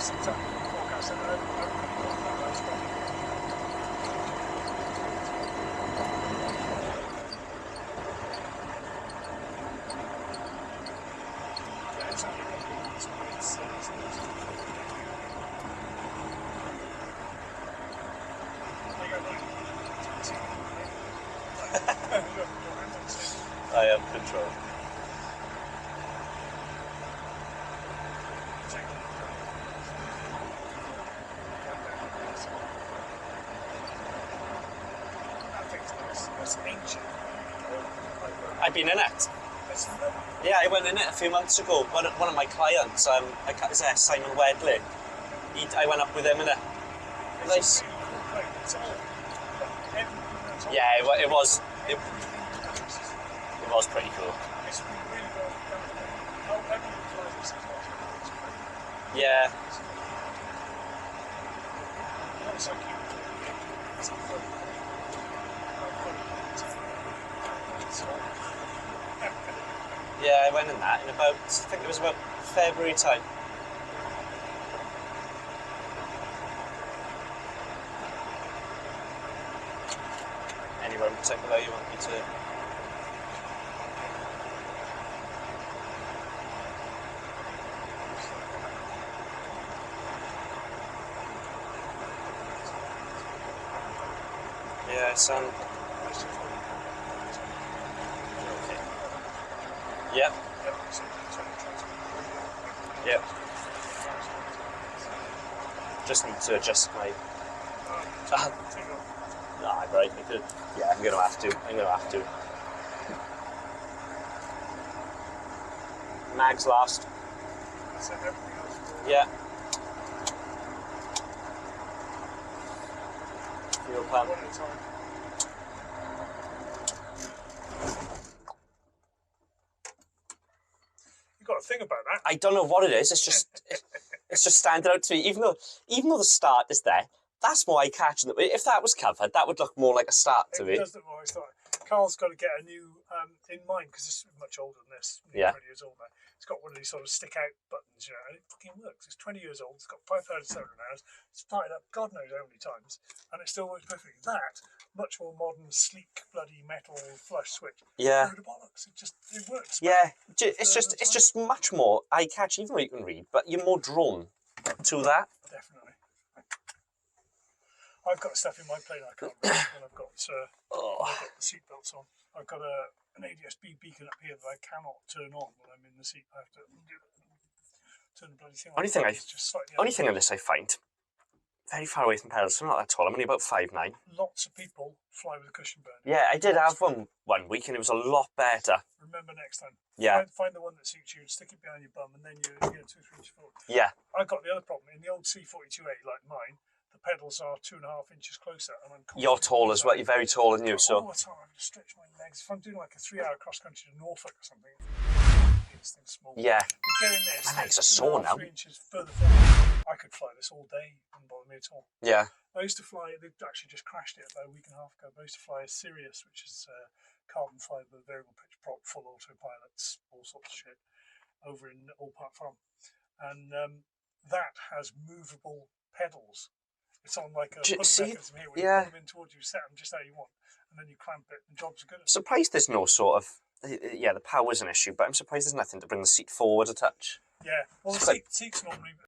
I am control. I've been in it. Yeah, I went in it a few months ago. One of my clients, Simon Wedley. I went up with him in it. Nice. Yeah, it was pretty cool. Yeah. Yeah, I went in that in about, I think it was about February time. Anywhere in particular you want me to? Yeah, son. Okay. Yep. Yep. Just need to adjust my... Nah, right, I could. Yeah, I'm gonna have to. Mag's last. Yeah. Fuel pump. You got a thing about that? I don't know what it is. It's just standing out to me. Even though the start is there, that's more eye-catching. If that was covered, that would look more like a start to me. It does look more. Carl's got to get a new in mind because it's much older than this. Yeah. 20 years old now. It's got one of these sort of stick-out buttons, you know, and it fucking works. It's 20 years old. It's got 5,700 hours. It's started up God knows how many times, and it still works perfectly. That much more modern, sleek, bloody metal flush switch. Yeah. Bollocks. It works. Yeah. It's just much more eye-catching, even though you can read, but you're more drawn to that. Definitely. I've got stuff in my plane I can't read when I've got the seatbelts on. I've got an ADS-B beacon up here that I cannot turn on when I'm in the seat. I have to turn the bloody thing on. Only thing on this I find, very far away from pedals, so I'm not that tall. I'm only about 5'9". Lots of people fly with a cushion burner. Yeah, I did have one week and it was a lot better. Remember next time. Yeah. Find the one that suits you, stick it behind your bum, and then you 2 3 inches forward. Yeah. I got the other problem. In the old C42A, like mine, the pedals are 2.5 inches closer. And you're tall as well. You're very tall, and you so. All the time, I'm going to stretch my legs. If I'm doing like a 3-hour cross country to Norfolk or something, this thing's small. Yeah. But getting this, my legs are sore now. 3 inches further forward, I could fly this all day. Wouldn't bother me at all. Yeah. I used to fly. They actually just crashed it about a week and a half ago. I used to fly a Sirius, which is carbon fibre, variable pitch prop, full autopilots, all sorts of shit, over in Old Park Farm, and that has movable pedals. It's on like a mechanism here where you put them in towards you, set them just how you want, and then you clamp it, and jobs are good. I'm surprised there's no sort of, the power's an issue, but I'm surprised there's nothing to bring the seat forward a touch. Yeah, well, the seats normally